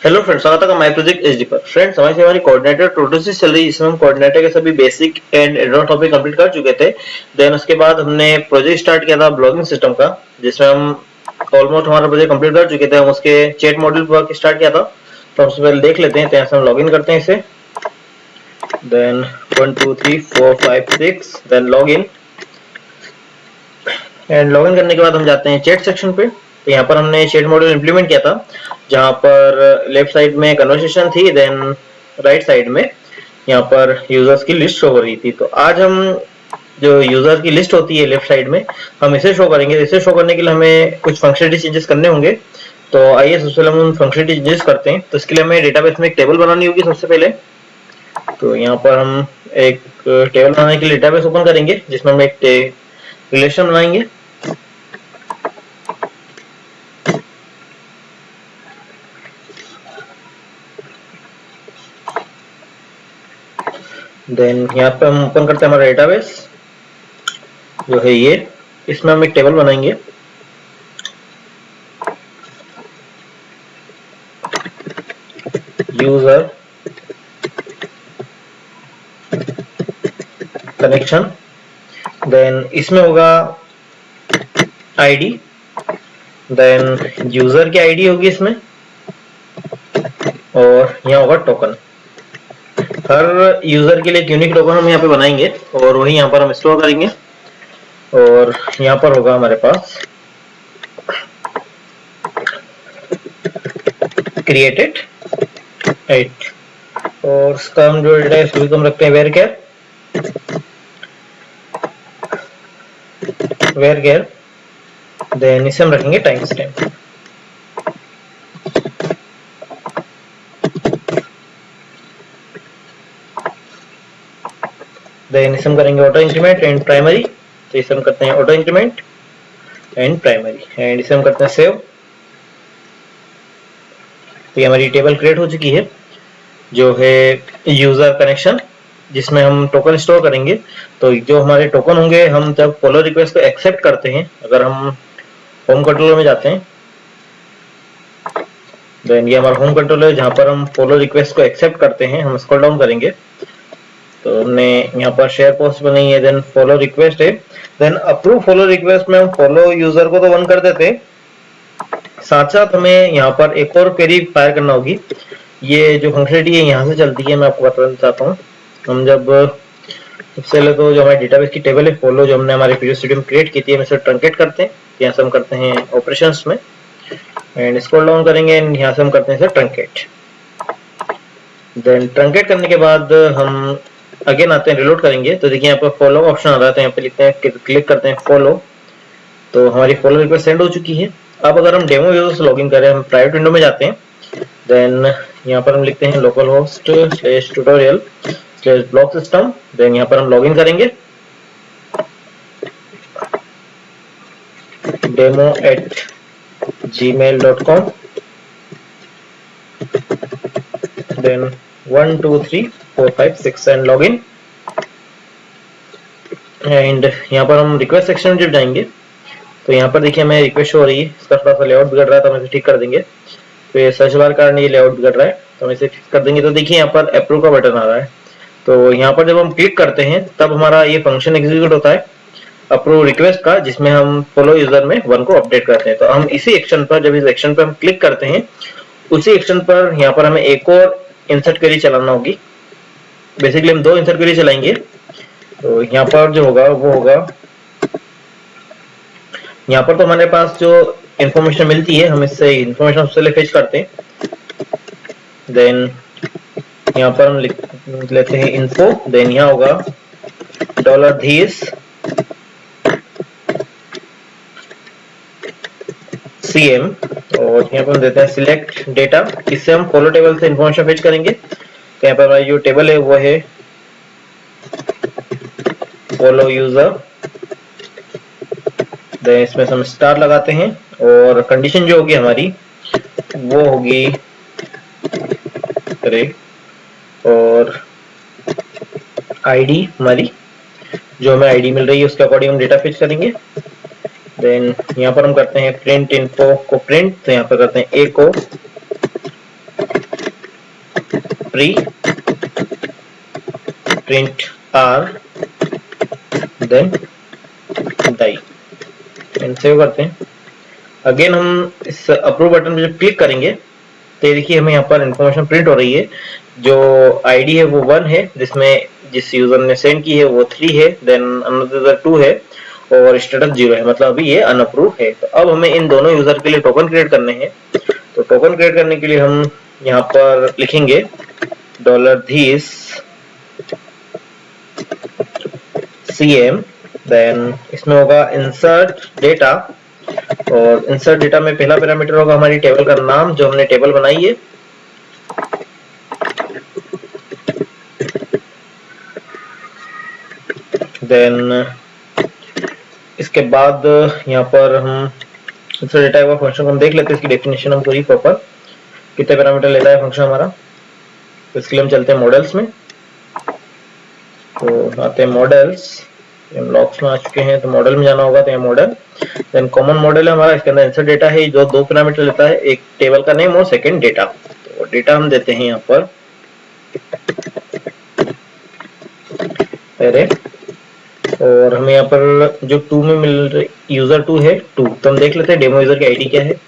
Hello friends, स्वागत है my project HD पर। फ्रेंड्स, हमारी कोऑर्डिनेटर प्रोसेस चल रही है जिसमें हम कोऑर्डिनेटर के सभी basic and advance topic complete कर चुके थे। देन उसके बाद हमने प्रोजेक्ट स्टार्ट किया था ब्लॉगिंग सिस्टम का, जिसमें हम ऑलमोस्ट हमारा प्रोजेक्ट कंप्लीट कर चुके थे। हम उसके चैट मॉड्यूल पर वर्क स्टार्ट किया था, तो सबसे पहले देख लेते हैं। तो यहाँ से हम लॉगिन करते हैं इसे। Then 1 2 3 4 5 6 then login. And login करने के बाद हम जाते हैं चैट सेक्शन पे। तो यहाँ पर हमने चैट मॉड्यूल इंप्लीमेंट किया था, जहाँ पर लेफ्ट साइड में कन्वर्सेशन थी, देन राइट साइड में यहाँ पर यूजर्स की लिस्ट शो हो रही थी। तो आज हम जो यूजर की लिस्ट होती है लेफ्ट साइड में, हम इसे शो करेंगे। इसे शो करने के लिए हमें कुछ फंक्शनलिटी चेंजेस करने होंगे। तो आइए सबसे पहले हम उन फंक्शनलिटी चेंजेस करते हैं। तो इसके लिए हमें डेटाबेस में एक टेबल बनानी होगी सबसे पहले। तो यहाँ पर हम एक टेबल बनाने के लिए डेटाबेस ओपन करेंगे, जिसमें हम एक रिलेशन बनाएंगे। देन यहाँ पे हम ओपन करते हैं हमारा डेटाबेस जो है ये। इसमें हम एक टेबल बनाएंगे। यूजर कनेक्शन, देन इसमें होगा आईडी, देन यूजर की आईडी होगी इसमें, और यहाँ होगा टोकन। हर यूजर के लिए एक यूनिक टोकन हम यहाँ पे बनाएंगे और वही यहाँ पर हम स्टोर करेंगे। और यहाँ पर होगा हमारे पास क्रिएटेड 8, और इसका हम जो डेटा है इसको हम रखते हैं वेर केयर। देन इसे हम रखेंगे टाइम स्टैम्प। देन इसे हम करेंगे ऑटो इंक्रीमेंट एंड प्राइमरी। तो इसे हम करते हैं auto increment and primary, and इसे हम करते हैं सेव। तो ये हमारी टेबल क्रिएट हो चुकी है जो है यूजर कनेक्शन, जिसमें हम टोकन स्टोर करेंगे। तो जो हमारे टोकन होंगे, हम जब फॉलो रिक्वेस्ट को एक्सेप्ट करते हैं, अगर हम होम कंट्रोलर में जाते हैं, देन ये हमारा होम कंट्रोलर है जहां पर हम फॉलो रिक्वेस्ट को एक्सेप्ट करते हैं। हम स्क्रॉल डाउन करेंगे तो हमने यहाँ पर शेयर पोस्ट बनाई है, देन फॉलो रिक्वेस्ट है, देन अप्रूव फॉलो रिक्वेस्ट में हम फॉलो यूजर को तो 1 कर देते हैं, साथ साथ हमें यहाँ पर एक और क्वेरी फायर करना होगी। ये जो फंक्शनलिटी है यहाँ से चलती है, मैं आपको बताना चाहता हूँ। हम जब सबसे पहले तो जो हमारे डेटाबेस की टेबल है फॉलो, जो हमने हमारे प्रीवियस वीडियो में क्रिएट की थी, हम इसे ट्रंकेट करते हैं। यहाँ से हम करते हैं ऑपरेशंस में एंड स्क्रॉल डाउन करेंगे एंड यहाँ से हम करते हैं इसे ट्रंकेट। देन ट्रंकेट करने के बाद हम अगेन आते हैं, रिलोड करेंगे। तो देखिए यहाँ पर फॉलो ऑप्शन आ रहा है, तो यहाँ पे लिखते हैं, क्लिक करते हैं फॉलो। तो हमारी फॉलो रिक्वेस्ट सेंड हो चुकी है। अब अगर हम डेमो यूजर से लॉगिन करें, हम प्राइवेट विंडो में जाते हैं, देन यहाँ पर हम लिखते हैं local host /tutorial /block system। Then यहाँ पर हम लॉगिन करेंगे demo@gmail.com, then 1 2 3 4 5 6 and login. And यहाँ पर हम रिक्वेस्ट सेक्शन में जब जाएंगे तो यहाँ पर देखिए हमें रिक्वेस्ट हो रही है, इसका थोड़ा सा लेआउट बिगड़ रहा है, तो हम इसे ठीक कर देंगे। तो ये सर्च बार कारण ये लेआउट बिगड़ रहा है, तो हम इसे फिक्स कर देंगे। तो देखिए यहाँ पर अप्रूव का बटन आ रहा है। तो यहाँ पर जब हम क्लिक करते हैं तब हमारा ये फंक्शन एग्जीक्यूट होता है अप्रूव रिक्वेस्ट का, जिसमें हम फॉलो यूजर में 1 को अपडेट करते हैं। तो हम इसी एक्शन पर, जब इस एक्शन पर हम क्लिक करते हैं, उसी एक्शन पर यहाँ पर हमें एक और इंसर्ट क्वेरी चलाना होगी। बेसिकली हम 2 इंसर्ट क्वेरी चलाएंगे। तो यहाँ पर जो होगा वो होगा, यहाँ पर तो हमारे पास जो इंफॉर्मेशन मिलती है, हम इससे इंफॉर्मेशन उससे फेच करते हैं। देन यहाँ पर हम लिख लेते हैं इन्फो, देन यहाँ होगा $this cm, और यहाँ पर हम देते हैं सिलेक्ट डेटा। इससे हम फॉलो टेबल से इंफॉर्मेशन फेच करेंगे। तो यहाँ पर हमारी जो टेबल है वो है फॉलो यूजर, देन इसमें हम स्टार लगाते हैं, और कंडीशन जो होगी हमारी वो होगी करेक्ट, और आईडी हमारी जो हमें आईडी मिल रही है उसके अकॉर्डिंग हम डेटा फेच करेंगे। देन यहाँ पर हम करते हैं प्रिंट इन्फो को प्रिंट, तो यहाँ पर करते हैं ए को pre print R then die, save करते हैं। अगेन हम इस अप्रूव बटन पे जब क्लिक करेंगे तो देखिए हमें यहाँ पर इंफॉर्मेशन प्रिंट हो रही है। जो आईडी है वो 1 है, जिसमें जिस यूजर ने सेंड की है वो 3 है, देन अनदर 2 है और स्टेटस 0 है, मतलब अभी ये अनअप्रूव है। तो अब हमें इन दोनों यूजर के लिए टोकन क्रिएट करने हैं। तो टोकन क्रिएट करने के लिए हम यहाँ पर लिखेंगे $this CM, देन इसमें होगा इंसर्ट डेटा, और इंसर्ट डेटा में पहला पैरामीटर होगा हमारी टेबल का नाम जो हमने टेबल बनाई है। देन इसके बाद यहाँ पर हम इंसर्ट डेटा का फंक्शन हम देख लेते हैं, इसकी डेफिनेशन हम पूरी प्रॉपर कितने पैरामीटर लेता है फंक्शन हमारा। तो इसके लिए हम चलते हैं मॉडल्स में, तो आते हैं मॉडल्स, हम लॉक्स में आ चुके हैं तो मॉडल में जाना होगा, तो ये मॉडल देन कॉमन मॉडल है हमारा, इसके अंदर इंसर्ट डेटा है जो 2 पैरामीटर लेता है, एक टेबल का नेम और सेकंड डेटा। तो डेटा हम देते हैं यहाँ पर अरे, और हमें यहाँ पर जो 2 में मिल रही यूजर 2 है 2, तो हम देख लेते हैं डेमो यूजर की आईडी क्या है।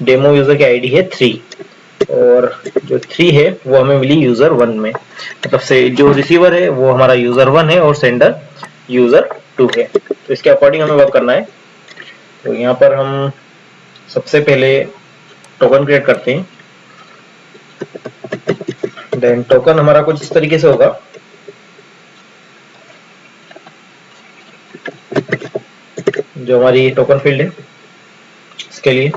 डेमो यूजर की आईडी है 3, और जो 3 है वो हमें मिली यूजर 1 में, मतलब से जो रिसीवर है वो हमारा यूजर 1 है और सेंडर यूजर 2 है। तो इसके अकॉर्डिंग हमें वर्क करना है। तो यहाँ पर हम सबसे पहले टोकन क्रिएट करते हैं। देन टोकन हमारा कुछ इस तरीके से होगा, जो हमारी टोकन फील्ड है इसके लिए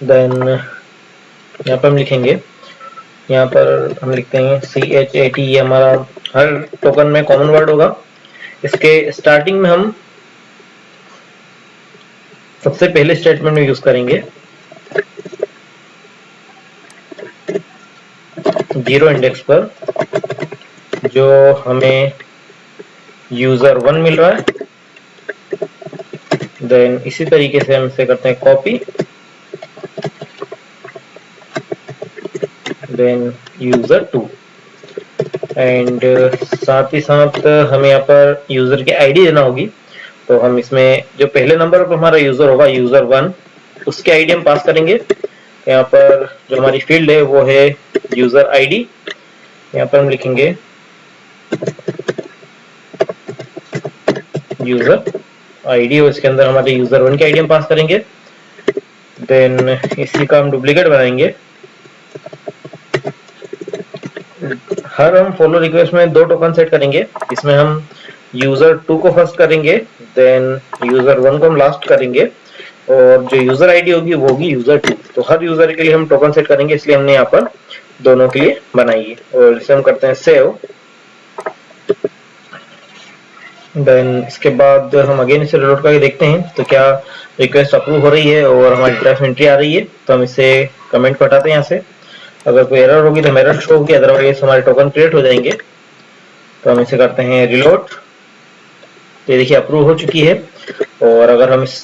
देन यहाँ पर हम लिखेंगे, यहाँ पर हम लिखते हैं CHAT, ये हमारा हर टोकन में कॉमन वर्ड होगा। इसके स्टार्टिंग में हम सबसे पहले स्टेटमेंट में यूज करेंगे 0 इंडेक्स पर जो हमें यूजर 1 मिल रहा है। देन इसी तरीके से हम इसे करते हैं कॉपी, देन यूजर 2, एंड साथ ही साथ हमें यहाँ पर यूजर की आईडी देना होगी। तो हम इसमें जो पहले नंबर पर हमारा यूजर होगा यूजर 1, उसकी आईडी हम पास करेंगे। यहाँ पर जो हमारी फील्ड है वो है यूजर आईडी, यहाँ पर हम लिखेंगे यूजर आईडी और इसके अंदर हमारे यूजर 1 की आईडी हम पास करेंगे। देन इसी का हम डुप्लीकेट बनाएंगे। हर हम फॉलो रिक्वेस्ट में 2 टोकन सेट करेंगे, इसमें हम यूजर 2 को फर्स्ट करेंगे, देन यूजर 1 को हम लास्ट करेंगे, और जो यूजर आईडी होगी वो होगी यूजर 2। तो हर यूजर के लिए हम टोकन सेट करेंगे, इसलिए हमने यहाँ पर दोनों के लिए बनाई है, और इसे हम करते हैं सेव। देन इसके बाद हम अगेन इसे रिलोड करके देखते हैं तो क्या रिक्वेस्ट अप्रूव हो रही है और हमारी ड्राफ्ट एंट्री आ रही है। तो हम इसे कमेंट को हटाते हैं यहाँ से, अगर कोई एरर होगी तो एरर शो होगी, अदरवाइज हमारे टोकन क्रिएट हो जाएंगे। तो हम इसे करते हैं रिलोड, तो ये देखिए अप्रूव हो चुकी है। और अगर हम इस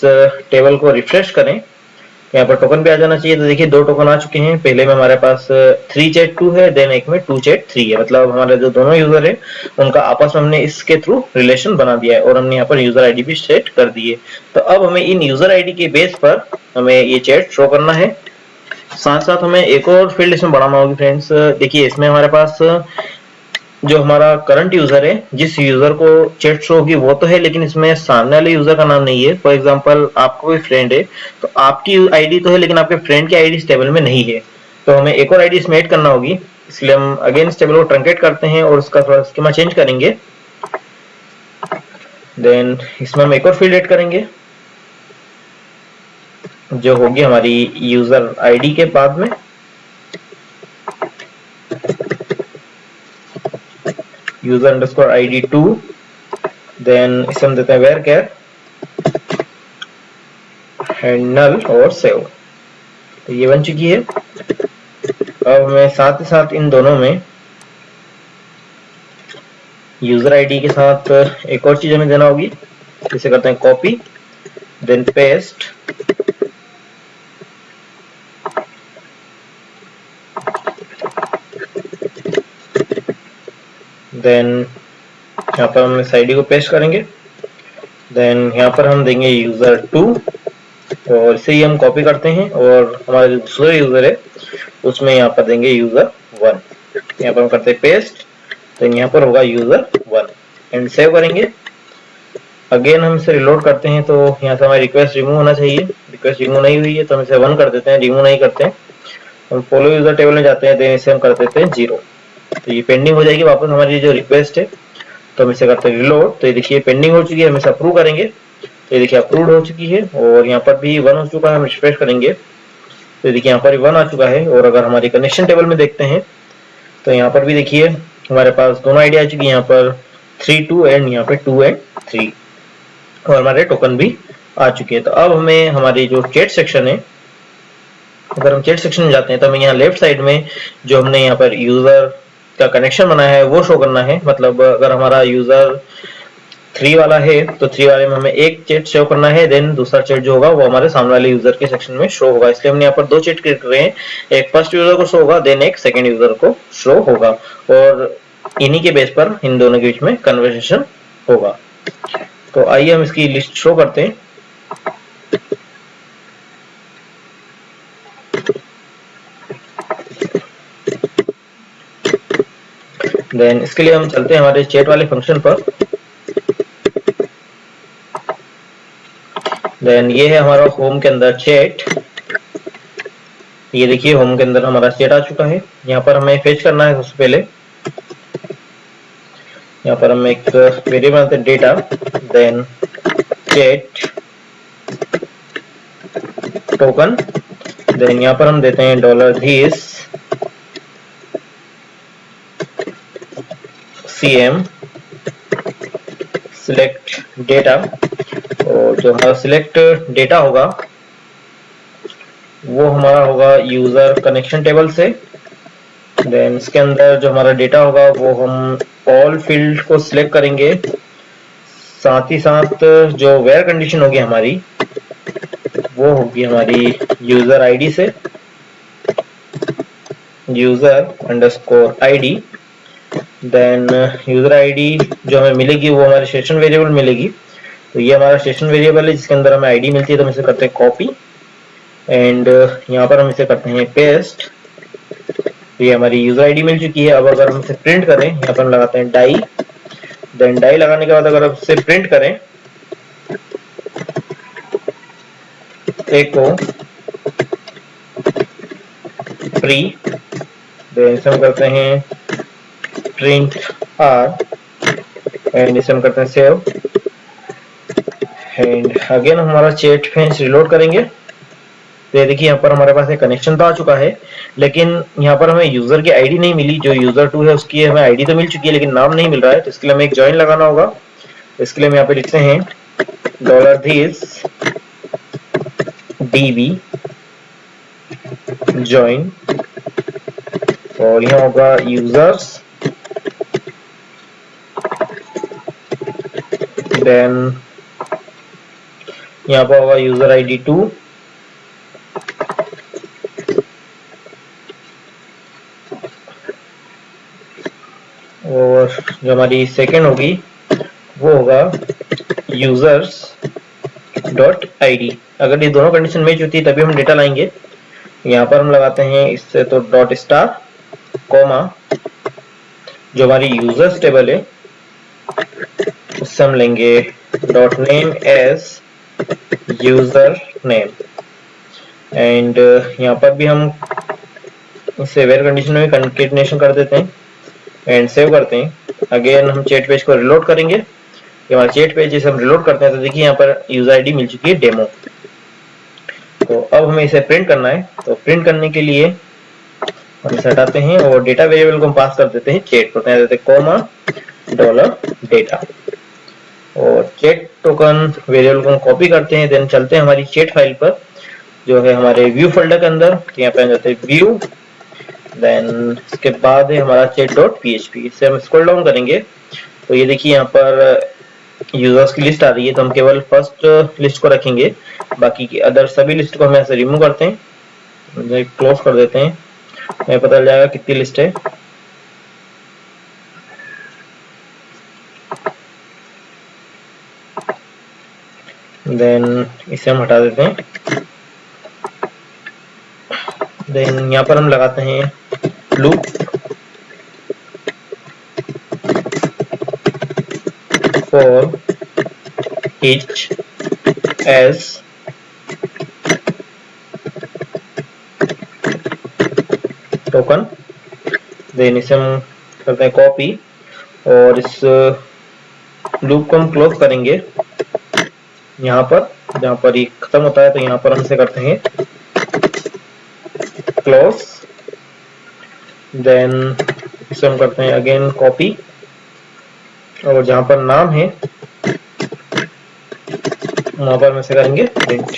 टेबल को रिफ्रेश करें यहाँ पर टोकन भी आ जाना चाहिए। तो देखिए 2 टोकन आ चुके हैं, पहले में हमारे पास 3chat2 है, देन एक में 2chat3 है, मतलब हमारे जो दोनों यूजर है उनका आपस में हमने इसके थ्रू रिलेशन बना दिया है, और हमने यहाँ पर यूजर आईडी भी सेट कर दी है। तो अब हमें इन यूजर आईडी के बेस पर हमें ये चैट शो करना है। साथ साथ हमें एक और फील्ड इसमें बढ़ाना होगी फ्रेंड्स। देखिए इसमें हमारे पास जो हमारा करंट यूजर है, जिस यूजर को चैट शो होगी वो तो है, लेकिन इसमें सामने वाले यूजर का नाम नहीं है। फॉर एग्जांपल आपको कोई फ्रेंड है तो आपकी आईडी तो है, लेकिन आपके फ्रेंड की आईडी इस टेबल में नहीं है, तो हमें एक और आईडी इसमें ऐड करना होगी। इसलिए हम अगेन इस टेबल को ट्रंकेट करते हैं और उसका थोड़ा स्कीमा चेंज करेंगे। देन इसमें हम एक और फील्ड ऐड करेंगे जो होगी हमारी यूजर आईडी के बाद में यूजर अंडरस्कोर आईडी 2, देन इसे हम देते हैं वेयर कैर एंड नल और सेव। तो ये बन चुकी है। अब हमें साथ ही साथ इन दोनों में यूजर आईडी के साथ एक और चीज हमें देना होगी, इसे करते हैं कॉपी, देन पेस्ट, देन यहाँ पर हम इस आईडी को पेस्ट करेंगे, देन यहाँ पर हम देंगे user2 और इसे ही हम कॉपी करते हैं और हमारा जो दूसरा यूजर है उसमें यहाँ पर देंगे user1, यहाँ पर हम करते हैं पेस्ट, देन यहाँ पर होगा user1 एंड सेव करेंगे। अगेन हम इसे रिलोड करते हैं तो यहाँ से हमारी रिक्वेस्ट रिमूव होना चाहिए, रिक्वेस्ट रिमूव नहीं हुई है तो हम इसे 1 कर देते हैं, रिमूव नहीं करते हैं। हम फॉलो यूजर टेबल में जाते हैं, देन इसे हम कर देते हैं 0, तो ये पेंडिंग हो जाएगी वापस हमारी जो रिक्वेस्ट है। तो हम इसे करते हैं रिलोड, तो ये देखिए पेंडिंग हो चुकी है, हम इसे अप्रूव करेंगे, तो ये देखिए अप्रूव्ड हो चुकी है और यहाँ पर भी 1 हो चुका है। हम रिफ्रेश करेंगे तो देखिए यहाँ पर 1 आ चुका है। और अगर हमारी कनेक्शन टेबल में देखते हैं तो यहाँ पर भी देखिए हमारे पास दोनों आईडी आ चुकी है, यहाँ पर 3 2 एंड यहाँ पे 2 एंड 3 और हमारे टोकन भी आ चुके हैं। तो अब हमें हमारी जो चैट सेक्शन है, अगर हम चैट सेक्शन में जाते हैं तो हमें यहाँ लेफ्ट साइड में जो हमने यहाँ पर यूजर का कनेक्शन बनाया है वो शो करना है। मतलब अगर हमारा यूजर 3 वाला है तो 3 वाले में हमें एक चैट शो करना है, देन दूसरा चैट जो होगा वो हमारे सामने वाले यूजर के सेक्शन में शो होगा। इसलिए हमने यहाँ पर 2 चैट क्रिएट कर रहे हैं, एक फर्स्ट यूजर को शो होगा, देन एक सेकंड यूजर को शो होगा और इन्हीं के बेस पर इन दोनों के बीच में कन्वर्सेशन होगा। तो आइए हम इसकी लिस्ट शो करते हैं। देन इसके लिए हम चलते हैं हमारे चैट वाले फंक्शन पर। देन ये है हमारा होम के अंदर चैट, ये देखिए होम के अंदर हमारा चैट आ चुका है। यहाँ पर हमें फेच करना है सबसे पहले, यहाँ पर हम एक वेरिएबल बनाते हैं data, then chat token, then यहाँ पर हम देते हैं $this cm select data, और जो हमारा सिलेक्ट डेटा होगा वो हमारा होगा यूजर कनेक्शन टेबल से। देन इसके अंदर जो हमारा डेटा होगा वो हम ऑल फील्ड को सिलेक्ट करेंगे, साथ ही साथ जो वेयर कंडीशन होगी हमारी वो होगी हमारी यूजर आईडी से, user underscore ID. Then user ID जो हमें मिलेगी वो हमारे सेशन वेरिएबल मिलेगी। तो ये हमारा सेशन वेरिएबल है जिसके अंदर हमें आईडी मिलती है, तो हम इसे करते हैं कॉपी एंड यहाँ पर हम इसे करते हैं पेस्ट। तो ये हमारी यूजर आईडी मिल चुकी है। अब अगर हम इसे प्रिंट करें, यहाँ पर हम लगाते हैं डाई, देन डाई लगाने के बाद अगर हम इसे प्रिंट करें एको प्री, देन इसे हम करते हैं प्रिंट आर एंड इसे हम करते हैं सेव एंड अगेन हमारा चैट फेंस रिलोड करेंगे। तो ये देखिए यहाँ पर हमारे पास एक कनेक्शन तो आ चुका है, लेकिन यहाँ पर हमें यूजर की आईडी नहीं मिली। जो यूजर2 है उसकी हमें आईडी तो मिल चुकी है लेकिन नाम नहीं मिल रहा है, तो इसके लिए हमें एक ज्वाइन लगाना होगा। तो इसके लिए हम यहाँ पे लिखते हैं $this db join और यहाँ होगा यूजर्स, देन यहाँ पर होगा यूजर आईडी 2 और जो हमारी सेकंड होगी वो होगा यूजर्स डॉट आईडी। अगर ये दोनों कंडीशन मैच होती है तभी हम डेटा लाएंगे। यहाँ पर हम लगाते हैं इससे तो डॉट स्टार कॉमा जो हमारी यूजर्स टेबल है उससे हम लेंगे dot name as user name and यहाँ पर भी हम इसे वेयर कंडीशन में कंकेटनेशन कर देते हैं एंड सेव करते हैं। अगेन हम चैट पेज को रिलोड करेंगे। ये हमारा चैट पेज जैसे हम रिलोड करते हैं तो देखिए यहाँ पर यूजर आईडी मिल चुकी है डेमो। तो अब हमें इसे प्रिंट करना है, तो प्रिंट करने के लिए हम इसे हटाते हैं और डेटा वेरिएबल को हम पास कर देते हैं चैट को, देते हैं कॉमा $data और चैट टोकन वेरिएबल को हम कॉपी करते हैं। देन चलते हैं हमारी चैट फाइल पर जो है हमारे व्यू फोल्डर के अंदर। तो यहाँ पे जाते हैं व्यू, देन इसके बाद है हमारा chat.php। इसे हम स्क्रॉल डाउन करेंगे तो ये देखिए यहाँ पर यूजर्स की लिस्ट आ रही है, तो हम केवल फर्स्ट लिस्ट को रखेंगे, बाकी की अदर सभी लिस्ट को हम ऐसे रिमूव करते हैं, क्लोज कर देते हैं, हमें पता चल जाएगा कितनी लिस्ट है। देन इसे हम हटा देते हैं। देन यहाँ पर हम लगाते हैं loop for each as token. Then इसे हम करते हैं कॉपी, और इस लूप को हम क्लोज करेंगे यहाँ पर, जहाँ पर ये खत्म होता है, तो यहाँ पर हम इसे करते हैं क्लोज। देन इसे हम करते हैं अगेन कॉपी, और जहाँ पर नाम है वहां पर हम इसे करेंगे प्रिंट।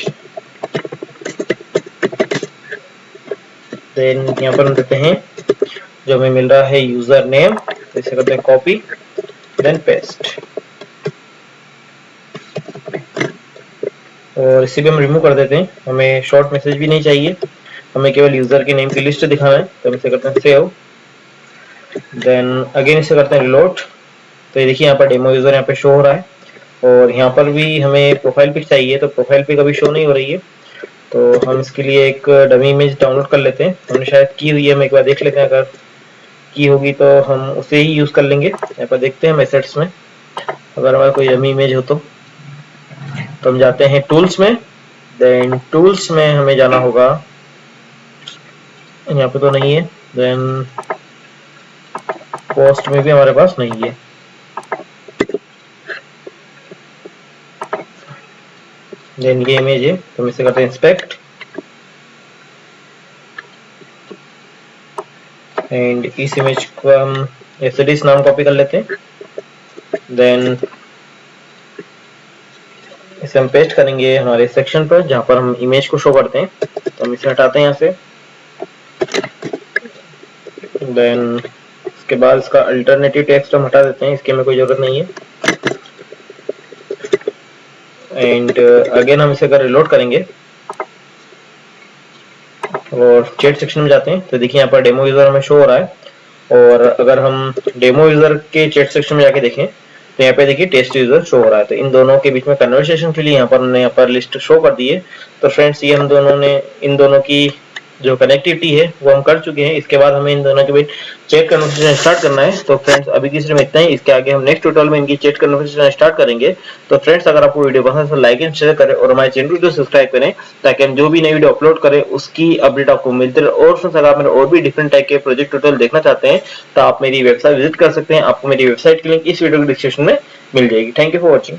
देन यहाँ पर हम देते हैं जो हमें मिल रहा है यूजर नेम, तो इसे करते हैं कॉपी देन पेस्ट, और इसी पे हम रिमूव कर देते हैं, हमें शॉर्ट मैसेज भी नहीं चाहिए, हमें केवल यूजर के नेम की लिस्ट दिखाना है, तो हम इसे करते हैं सेव। देन अगेन इसे करते हैं रिलोड, तो ये देखिए यहाँ पर डेमो यूजर यहाँ पे शो हो रहा है, और यहाँ पर भी हमें प्रोफाइल पिक चाहिए, तो प्रोफाइल पिक अभी शो नहीं हो रही है, तो हम इसके लिए एक डमी इमेज डाउनलोड कर लेते हैं, हमने शायद की हुई है, हम एक बार देख लेते हैं, अगर की होगी तो हम उसे ही यूज कर लेंगे। यहाँ पर देखते हैं हम एसेट्स में अगर हमारा कोई डमी इमेज हो तो हम जाते हैं टूल्स में। देन टूल्स में हमें जाना होगा, यहाँ पे तो नहीं है, देन पोस्ट में भी हमारे पास नहीं है, देन ये इमेज है, तो हम इसे करते हैं इंस्पेक्ट, एंड इस इमेज को हम एसडीएस नाम कॉपी कर लेते हैं। देन इसे हम पेस्ट करेंगे हमारे सेक्शन पर जहां पर हम इमेज को शो करते हैं, तो हम इसे हटाते हैं यहाँ से। देन इसके बाद इसका अल्टरनेटिव टेक्स्ट हम हटा देते हैं, इसकी हमें कोई जरूरत नहीं है। एंड अगेन हम इसे अगर रिलोड करेंगे और चैट सेक्शन में जाते हैं, तो देखिए यहाँ पर डेमो यूजर हमें शो हो रहा है, और अगर हम डेमो यूजर के चैट सेक्शन में जाके देखें तो यहाँ पे देखिए टेस्ट यूजर शो हो रहा है, तो इन दोनों के बीच में कन्वर्सेशन के लिए यहाँ पर हमने यहाँ पर लिस्ट शो कर दी है। तो फ्रेंड्स ये हम दोनों ने इन दोनों की जो कनेक्टिविटी है वो हम कर चुके हैं, इसके बाद हमें इन दोनों के बीच चैट कन्वर्सेशन स्टार्ट करना है। तो फ्रेंड्स अभी की सिर्फ इतना ही, इसके आगे हम नेक्स्ट ट्यूटोरियल में इनकी चैट कन्वर्सेशन स्टार्ट करेंगे। तो फ्रेंड्स अगर आपको वीडियो पसंद है तो लाइक एंड शेयर करें, और हमारे चैनल को सब्सक्राइब करें, ताकि हम जो भी नई वीडियो अपलोड करें उसकी अपडेट आपको मिलती रहे। और फ्रेंड्स अगर आप मेरे और भी डिफरेंट टाइप के प्रोजेक्ट ट्यूटोरियल देखना चाहते हैं तो आप मेरी वेबसाइट विजिट कर सकते हैं, आपको मेरी वेबसाइट की लिंक इस वीडियो के डिस्क्रिप्शन में मिल जाएगी। Thank you for watching.